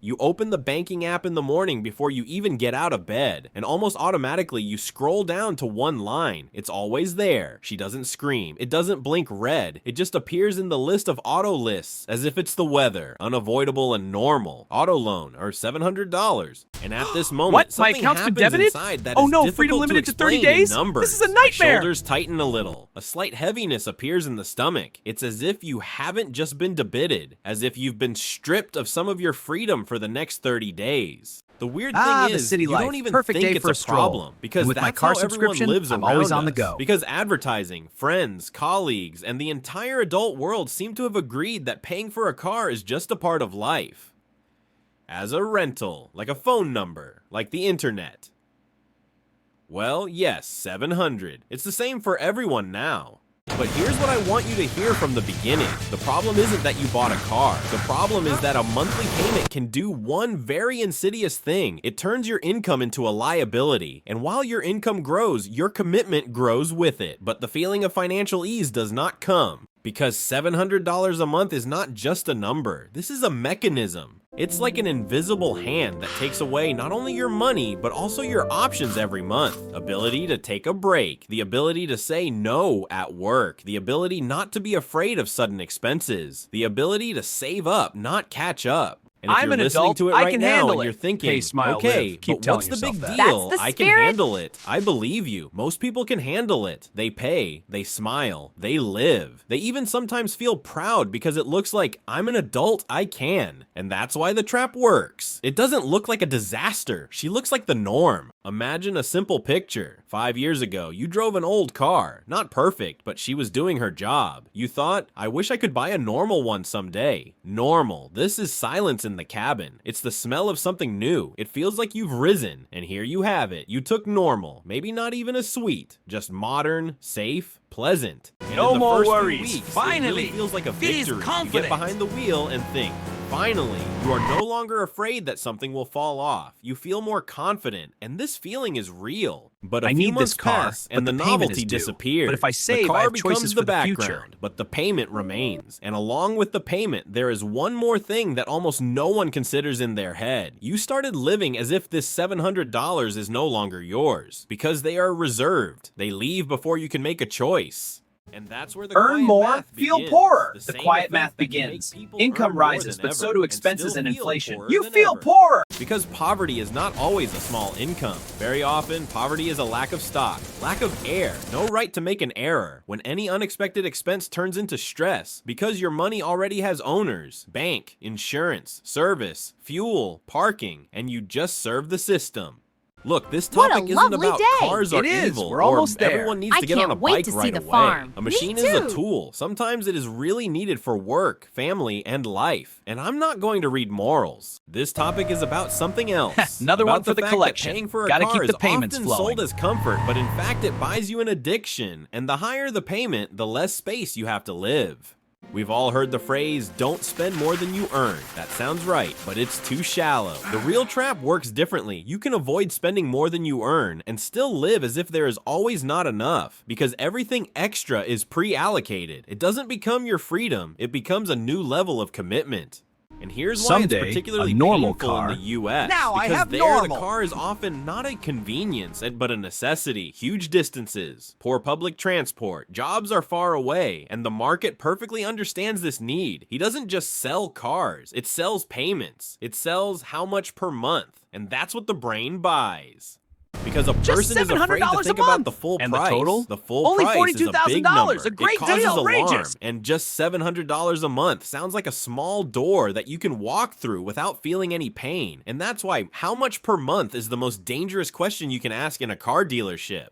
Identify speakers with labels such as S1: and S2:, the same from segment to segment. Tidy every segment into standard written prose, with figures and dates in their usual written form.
S1: You open the banking app in the morning before you even get out of bed, and almost automatically you scroll down to one line. It's always there. She doesn't scream. It doesn't blink red. It just appears in the list of auto lists as if it's the weather, unavoidable and normal. Auto loan, or $700. And at this moment,
S2: what?
S1: something
S2: My account's been
S1: happens
S2: debited?
S1: inside that
S2: Oh
S1: is
S2: no,
S1: difficult
S2: freedom limited to 30
S1: explain in
S2: days?
S1: numbers.
S2: This is a nightmare!
S1: My shoulders tighten a little. A slight heaviness appears in the stomach. It's as if you haven't just been debited, as if you've been stripped of some of your freedom for the next 30 days. The weird thing is, you don't even think it's a problem, because that's how everyone lives around us. Because advertising, friends, colleagues, and the entire adult world seem to have agreed that paying for a car is just a part of life. As a rental, like a phone number, like the internet. Well, yes, 700. It's the same for everyone now. But here's what I want you to hear from the beginning. The problem isn't that you bought a car. The problem is that a monthly payment can do one very insidious thing. It turns your income into a liability. And while your income grows, your commitment grows with it. But the feeling of financial ease does not come. Because $700 a month is not just a number. This is a mechanism. It's like an invisible hand that takes away not only your money, but also your options every month. Ability to take a break, the ability to say no at work, the ability not to be afraid of sudden expenses, the ability to save up, not catch up. And if
S2: I'm
S1: you're
S2: an
S1: listening
S2: adult,
S1: to it
S2: I
S1: right
S2: can
S1: now
S2: handle
S1: and
S2: it.
S1: you're thinking,
S2: Pay, smile,
S1: okay,
S2: live. Keep
S1: but
S2: telling
S1: what's the big
S2: yourself that.
S1: deal?
S3: That's the
S1: I can
S3: spirit.
S1: handle it. I believe you. Most people can handle it. They pay, they smile, they live. They even sometimes feel proud because it looks like, I'm an adult, I can. And that's why the trap works. It doesn't look like a disaster. She looks like the norm. Imagine a simple picture. 5 years ago, you drove an old car. Not perfect, but she was doing her job. You thought, I wish I could buy a normal one someday. Normal. This is silence in the cabin. It's the smell of something new. It feels like you've risen, and here you have it. You took normal. Maybe not even as sweet. Just modern, safe, pleasant. And
S2: No
S1: in the
S2: more
S1: first few
S2: worries.
S1: weeks,
S2: Finally.
S1: it really feels like a
S2: Feel
S1: victory. You
S2: confident.
S1: get behind the wheel and think, finally, you are no longer afraid that something will fall off. You feel more confident, and this feeling is real. But a
S2: I
S1: few
S2: need
S1: months
S2: this car,
S1: pass,
S2: but
S1: and the
S2: the payment
S1: novelty
S2: is due.
S1: disappears.
S2: But if I save,
S1: the car
S2: I have
S1: becomes
S2: choices
S1: the
S2: for the future.
S1: background, but the payment remains. And along with the payment, there is one more thing that almost no one considers in their head. You started living as if this $700 is no longer yours, because they are reserved. They leave before you can make a choice. And that's where the
S4: Earn
S1: quiet
S4: more,
S1: math
S4: feel
S1: begins.
S4: poorer. The
S1: same
S4: quiet
S1: effect
S4: math
S1: that can make
S4: begins.
S1: people
S4: Income
S1: earn more
S4: rises,
S1: than
S4: but
S1: ever
S4: so do
S1: and
S4: expenses
S1: still
S4: and
S1: feel
S4: inflation.
S1: poorer
S4: You
S1: than
S4: feel
S1: ever.
S4: poorer.
S1: Because poverty is not always a small income. Very often, poverty is a lack of stock, lack of air, no right to make an error. When any unexpected expense turns into stress, because your money already has owners, bank, insurance, service, fuel, parking, and you just serve the system. Look, this
S3: What a
S1: topic isn't
S3: lovely
S1: about
S3: day.
S1: cars or
S2: It is.
S1: evil,
S2: We're
S1: or
S2: almost there.
S1: everyone needs
S3: I
S1: to get on a
S3: can't wait
S1: bike
S3: to see
S1: right
S3: the
S1: away.
S3: farm.
S1: A
S3: Me
S1: machine is a
S3: too.
S1: tool. Sometimes it is really needed for work, family, and life. And I'm not going to read morals. This topic is about something else.
S2: Another
S1: About
S2: one for the
S1: fact that
S2: collection.
S1: Paying for a
S2: Gotta
S1: car
S2: keep the
S1: is
S2: payments
S1: often
S2: flowing.
S1: sold as comfort, but in fact it buys you an addiction. And the higher the payment, the less space you have to live. We've all heard the phrase, don't spend more than you earn. That sounds right, but it's too shallow. The real trap works differently. You can avoid spending more than you earn and still live as if there is always not enough, because everything extra is pre-allocated. It doesn't become your freedom, it becomes a new level of commitment. And here's why
S2: Someday,
S1: it's particularly
S2: a normal
S1: painful
S2: car.
S1: in the US.
S2: Now I
S1: because
S2: have
S1: there,
S2: normal.
S1: the car is often not a convenience, but a necessity. Huge distances, poor public transport, jobs are far away, and the market perfectly understands this need. He doesn't just sell cars, it sells payments. It sells how much per month, and that's what the brain buys. Because a person is afraid to think about the full
S2: And the
S1: price.
S2: total?
S1: The full
S2: Only
S1: price is a big number.
S2: $42,000. A great
S1: it causes
S2: deal.
S1: alarm.
S2: Outrageous.
S1: And just $700 a month sounds like a small door that you can walk through without feeling any pain. And that's why how much per month is the most dangerous question you can ask in a car dealership.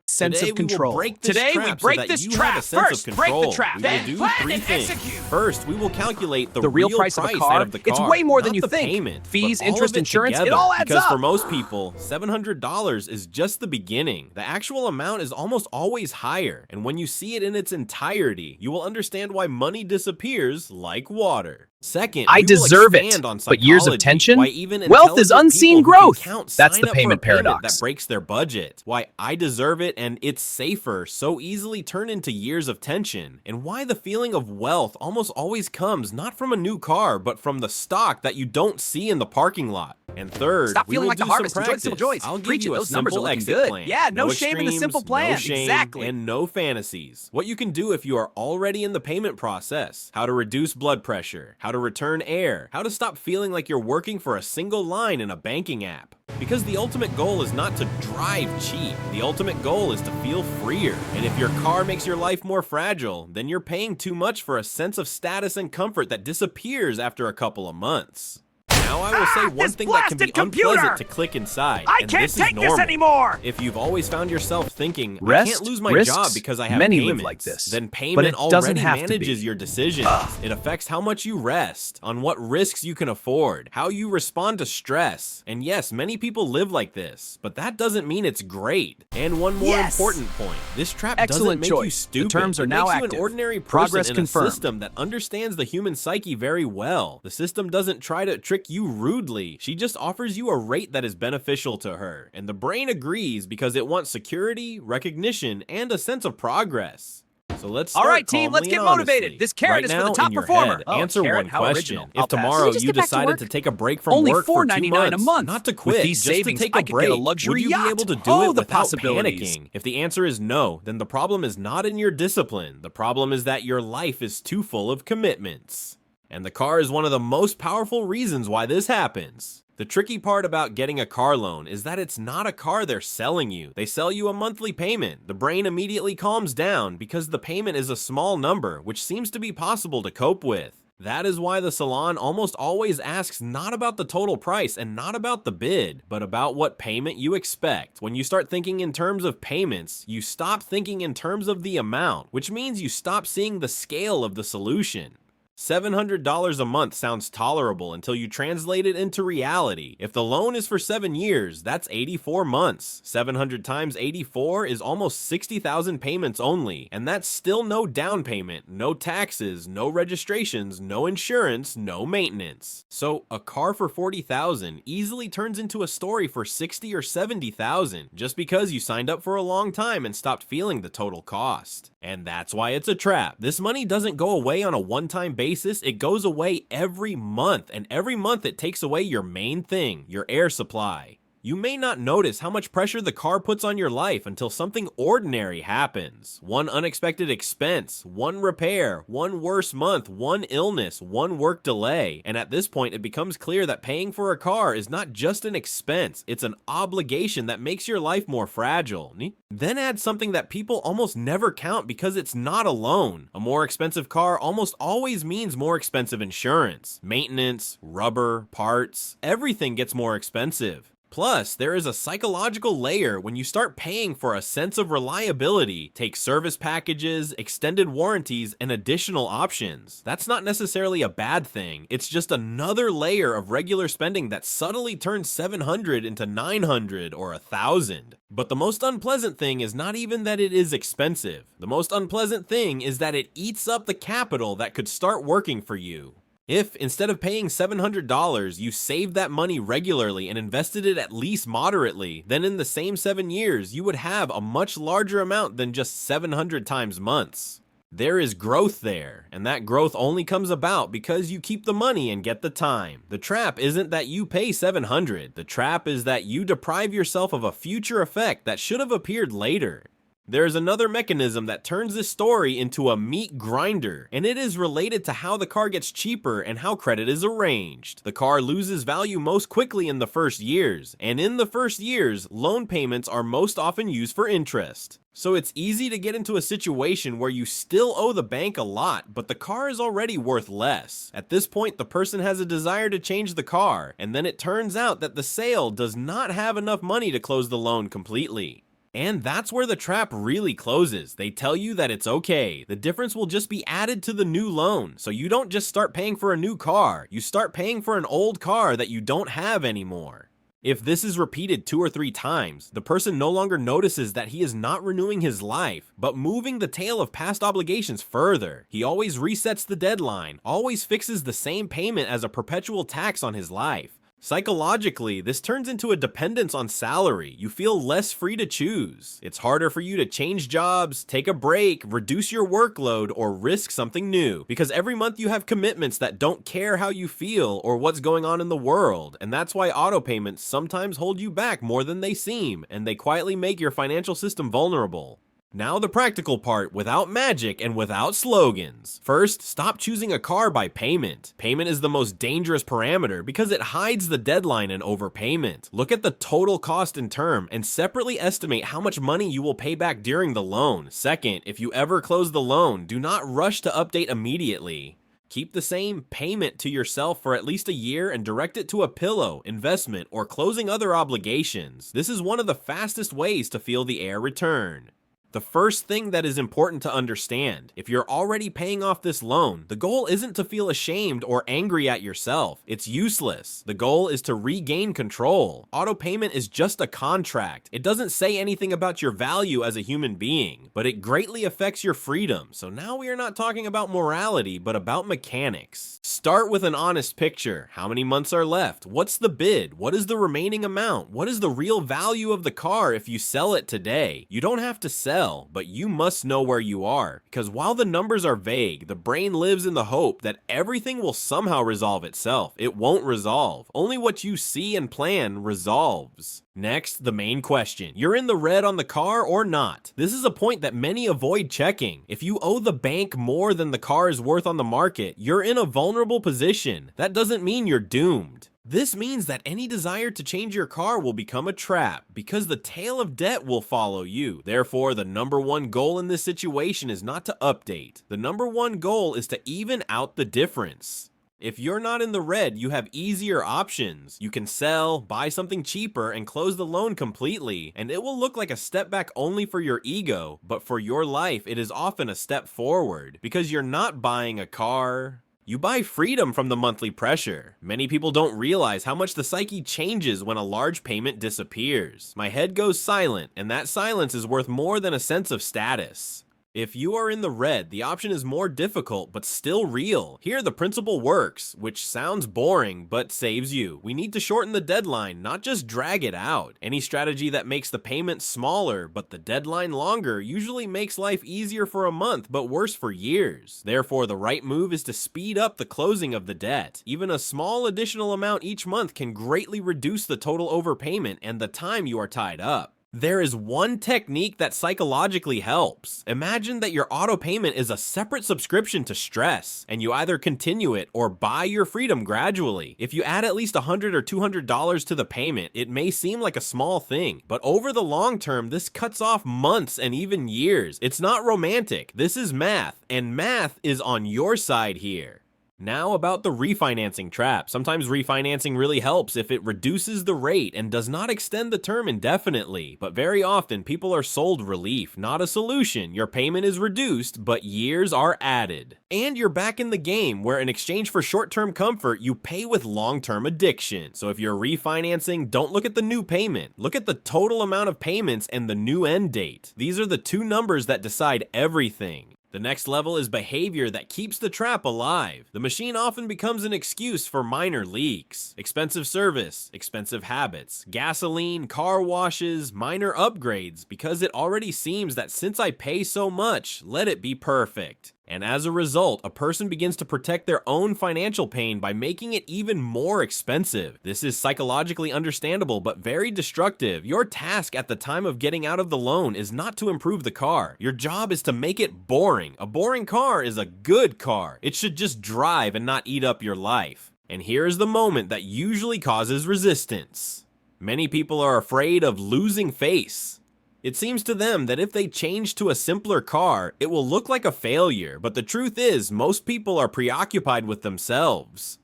S4: Sense
S1: Today
S4: of control.
S1: We will break this
S2: Today we
S1: trap
S2: break
S1: so that
S2: this
S1: you
S2: trap.
S1: have a sense
S2: First,
S1: of
S2: break the
S1: control.
S2: trap.
S1: We
S2: Then
S1: will do
S2: plan
S1: three
S2: and
S1: things.
S2: execute.
S1: First, we will calculate the
S4: real price of a
S1: price
S4: car,
S1: out of the car.
S4: it's way more than
S1: not
S4: you
S1: the
S4: think.
S1: Payment,
S4: Fees,
S1: but all
S4: interest,
S1: of it
S4: insurance, it
S1: together.
S4: all adds
S1: Because
S4: up.
S1: for most people, $700 is just the beginning. The actual amount is almost always higher, and when you see it in its entirety, you will understand why money disappears like water. Second,
S2: I
S1: we will
S2: deserve it,
S1: expand on
S2: but years of
S1: psychology,
S2: tension?
S1: why even
S2: Wealth is
S1: intelligent
S2: unseen
S1: people who
S2: growth.
S1: can count
S2: That's
S1: sign
S2: the
S1: up for a
S2: payment
S1: payment
S2: paradox.
S1: that breaks their budget, why I deserve it and it's safer so easily turn into years of tension, and why the feeling of wealth almost always comes not from a new car, but from the stock that you don't see in the parking lot. And third,
S3: Stop
S1: we
S3: feeling
S1: will
S3: like
S1: do
S3: the
S1: some
S3: harvest. Enjoy the
S1: practice.
S3: simple joys.
S1: I'll give
S3: Preach
S1: you
S3: it.
S1: a
S3: Those numbers are
S1: simple
S3: looking
S1: exit
S3: good.
S1: plan.
S3: Yeah, no shame in the
S1: extremes,
S3: simple plan.
S1: No shame,
S3: Exactly.
S1: and no fantasies. What you can do if you are already in the payment process. How to reduce blood pressure. How to return air. How to stop feeling like you're working for a single line in a banking app. Because the ultimate goal is not to drive cheap. The ultimate goal is to feel freer. And if your car makes your life more fragile, then you're paying too much for a sense of status and comfort that disappears after a couple of months. Now I will say one thing that can be unpleasant to click inside, and this is normal.
S3: Anymore.
S1: If you've always found yourself thinking, I
S2: Rest,
S1: can't lose my
S2: risks,
S1: job because I have
S2: many
S1: payments,
S2: live like this,
S1: then
S2: but
S1: payment
S2: it doesn't
S1: already
S2: have to
S1: manages
S2: be.
S1: your decisions. It affects how much you rest, on what risks you can afford, how you respond to stress. And yes, many people live like this, but that doesn't mean it's great. And one more important point, this trap
S2: Excellent
S1: doesn't make you
S2: choice.
S1: stupid.
S2: The terms are
S1: it
S2: now
S1: makes
S2: active.
S1: you an ordinary person
S2: Progress
S1: in
S2: confirmed.
S1: a system that understands the human psyche very well. The system doesn't try to trick you rudely. She just offers you a rate that is beneficial to her. And the brain agrees because it wants security, recognition, and a sense of progress. So let's start
S3: All right, team, let's
S1: calmly
S3: get
S1: and
S3: motivated.
S1: honestly.
S3: This carrot
S1: right
S3: is for
S1: now,
S3: the top
S1: in your
S3: performer.
S1: Head,
S3: Oh,
S1: answer
S3: carrot,
S1: one
S3: how
S1: question.
S3: original. I'll
S1: If
S3: pass.
S1: tomorrow
S3: Can we just
S1: you
S3: get back to
S1: decided
S3: work?
S1: to take a break from
S3: Only
S1: work for 2
S3: $4.99 a
S1: months,
S3: month.
S1: not to
S3: With
S1: quit,
S3: these
S1: just
S3: savings,
S1: to take
S3: I
S1: a
S3: could get a
S1: break,
S3: luxury
S1: would you
S3: yacht.
S1: be able to do
S3: Oh,
S1: it
S3: the
S1: without
S3: possibilities.
S1: panicking? If the answer is no, then the problem is not in your discipline. The problem is that your life is too full of commitments. And the car is one of the most powerful reasons why this happens. The tricky part about getting a car loan is that it's not a car they're selling you. They sell you a monthly payment. The brain immediately calms down because the payment is a small number, which seems to be possible to cope with. That is why the salon almost always asks not about the total price and not about the bid, but about what payment you expect. When you start thinking in terms of payments, you stop thinking in terms of the amount, which means you stop seeing the scale of the solution. $700 a month sounds tolerable until you translate it into reality. If the loan is for 7 years, that's 84 months. 700 times 84 is almost 60,000 payments only, and that's still no down payment, no taxes, no registrations, no insurance, no maintenance. So a car for 40,000 easily turns into a story for 60 or 70,000 just because you signed up for a long time and stopped feeling the total cost. And that's why it's a trap. This money doesn't go away on a one-time basis, it goes away every month, and every month it takes away your main thing, your air supply. You may not notice how much pressure the car puts on your life until something ordinary happens. One unexpected expense, one repair, one worse month, one illness, one work delay. And at this point, it becomes clear that paying for a car is not just an expense, it's an obligation that makes your life more fragile. Then add something that people almost never count because it's not a loan. A more expensive car almost always means more expensive insurance, maintenance, rubber, parts, everything gets more expensive. Plus, there is a psychological layer when you start paying for a sense of reliability, take service packages, extended warranties, and additional options. That's not necessarily a bad thing, it's just another layer of regular spending that subtly turns 700 into 900 or 1,000. But the most unpleasant thing is not even that it is expensive. The most unpleasant thing is that it eats up the capital that could start working for you. If, instead of paying $700, you saved that money regularly and invested it at least moderately, then in the same 7 years, you would have a much larger amount than just 700 times months. There is growth there, and that growth only comes about because you keep the money and get the time. The trap isn't that you pay $700, the trap is that you deprive yourself of a future effect that should have appeared later. There's another mechanism that turns this story into a meat grinder, and it is related to how the car gets cheaper and how credit is arranged. The car loses value most quickly in the first years, and in the first years, loan payments are most often used for interest. So it's easy to get into a situation where you still owe the bank a lot, but the car is already worth less. At this point, the person has a desire to change the car, and then it turns out that the sale does not have enough money to close the loan completely. And that's where the trap really closes. They tell you that it's okay. The difference will just be added to the new loan. So you don't just start paying for a new car. You start paying for an old car that you don't have anymore. If this is repeated 2 or 3 times, the person no longer notices that he is not renewing his life, but moving the tail of past obligations further. He always resets the deadline, always fixes the same payment as a perpetual tax on his life. Psychologically, this turns into a dependence on salary. You feel less free to choose. It's harder for you to change jobs, take a break, reduce your workload, or risk something new, because every month you have commitments that don't care how you feel or what's going on in the world, and that's why auto payments sometimes hold you back more than they seem, and they quietly make your financial system vulnerable. Now the practical part, without magic and without slogans. First, stop choosing a car by payment. Payment is the most dangerous parameter because it hides the deadline and overpayment. Look at the total cost and term and separately estimate how much money you will pay back during the loan. Second, if you ever close the loan, do not rush to update immediately. Keep the same payment to yourself for at least a year and direct it to a pillow, investment, or closing other obligations. This is one of the fastest ways to feel the air return. The first thing that is important to understand, if you're already paying off this loan, the goal isn't to feel ashamed or angry at yourself. It's useless. The goal is to regain control. Auto payment is just a contract. It doesn't say anything about your value as a human being, but it greatly affects your freedom. So now we are not talking about morality, but about mechanics. Start with an honest picture. How many months are left? What's the bid? What is the remaining amount? What is the real value of the car if you sell it today? You don't have to sell, but you must know where you are, because while the numbers are vague, the brain lives in the hope that everything will somehow resolve itself. It won't resolve. Only what you see and plan resolves. Next, the main question. You're in the red on the car or not? This is a point that many avoid checking. If you owe the bank more than the car is worth on the market, you're in a vulnerable position. That doesn't mean you're doomed. This means that any desire to change your car will become a trap, because the tail of debt will follow you. Therefore, the number one goal in this situation is not to update. The number one goal is to even out the difference. If you're not in the red, you have easier options. You can sell, buy something cheaper, and close the loan completely, and it will look like a step back only for your ego, but for your life, it is often a step forward, because you're not buying a car. You buy freedom from the monthly pressure. Many people don't realize how much the psyche changes when a large payment disappears. My head goes silent, and that silence is worth more than a sense of status. If you are in the red, the option is more difficult, but still real. Here the principle works, which sounds boring, but saves you. We need to shorten the deadline, not just drag it out. Any strategy that makes the payment smaller, but the deadline longer, usually makes life easier for a month, but worse for years. Therefore, the right move is to speed up the closing of the debt. Even a small additional amount each month can greatly reduce the total overpayment and the time you are tied up. There is one technique that psychologically helps. Imagine that your auto payment is a separate subscription to stress, and you either continue it or buy your freedom gradually. If you add at least $100 or $200 to the payment, it may seem like a small thing, but over the long term, this cuts off months and even years. It's not romantic. This is math, and math is on your side here. Now about the refinancing trap. Sometimes refinancing really helps if it reduces the rate and does not extend the term indefinitely, but very often people are sold relief, not a solution. Your payment is reduced, but years are added. And you're back in the game where in exchange for short-term comfort, you pay with long-term addiction. So if you're refinancing, don't look at the new payment. Look at the total amount of payments and the new end date. These are the two numbers that decide everything. The next level is behavior that keeps the trap alive. The machine often becomes an excuse for minor leaks. Expensive service, expensive habits, gasoline, car washes, minor upgrades, because it already seems that since I pay so much, let it be perfect. And as a result, a person begins to protect their own financial pain by making it even more expensive. This is psychologically understandable, but very destructive. Your task at the time of getting out of the loan is not to improve the car. Your job is to make it boring. A boring car is a good car. It should just drive and not eat up your life. And here is the moment that usually causes resistance. Many people are afraid of losing face. It seems to them that if they change to a simpler car, it will look like a failure, but the truth is, most people are preoccupied with themselves.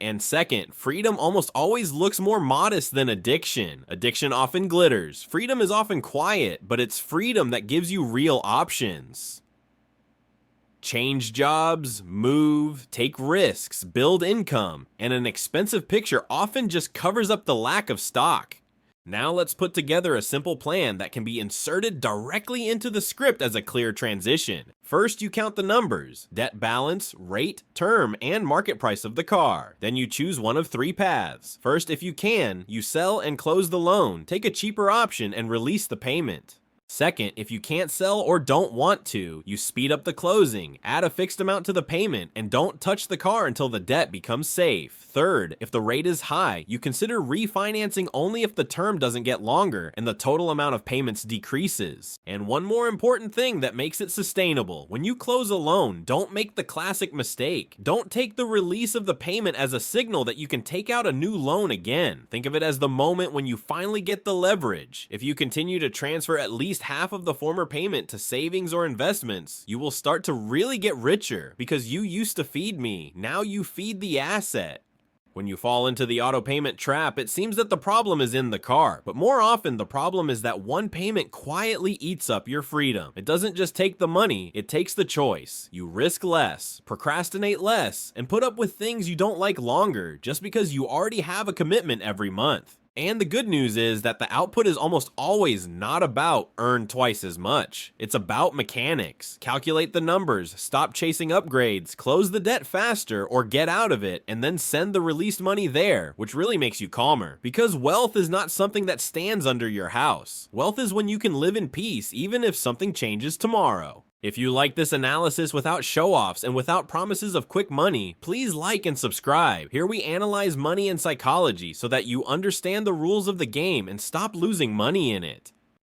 S1: And second, freedom almost always looks more modest than addiction. Addiction often glitters. Freedom is often quiet, but it's freedom that gives you real options. change jobs, move, take risks, build income, and an expensive picture often just covers up the lack of stock. Now let's put together a simple plan that can be inserted directly into the script as a clear transition. First, you count the numbers: debt balance, rate, term, and market price of the car. Then you choose one of 3 paths. First, if you can, you sell and close the loan, take a cheaper option, and release the payment. Second, if you can't sell or don't want to, you speed up the closing, add a fixed amount to the payment, and don't touch the car until the debt becomes safe. Third, if the rate is high, you consider refinancing only if the term doesn't get longer and the total amount of payments decreases. And one more important thing that makes it sustainable: when you close a loan, don't make the classic mistake. Don't take the release of the payment as a signal that you can take out a new loan again. Think of it as the moment when you finally get the leverage. If you continue to transfer at least half of the former payment to savings or investments, you will start to really get richer, because you used to feed me, now you feed the asset. When you fall into the auto payment trap, it seems that the problem is in the car, but more often the problem is that one payment quietly eats up your freedom. It doesn't just take the money, it takes the choice. You risk less, procrastinate less, and put up with things you don't like longer just because you already have a commitment every month. And the good news is that the output is almost always not about earn twice as much. It's about mechanics. Calculate the numbers, stop chasing upgrades, close the debt faster or get out of it, and then send the released money there, which really makes you calmer. Because wealth is not something that stands under your house. Wealth is when you can live in peace even if something changes tomorrow. If you like this analysis without show-offs and without promises of quick money, please like and subscribe. Here we analyze money and psychology so that you understand the rules of the game and stop losing money in it.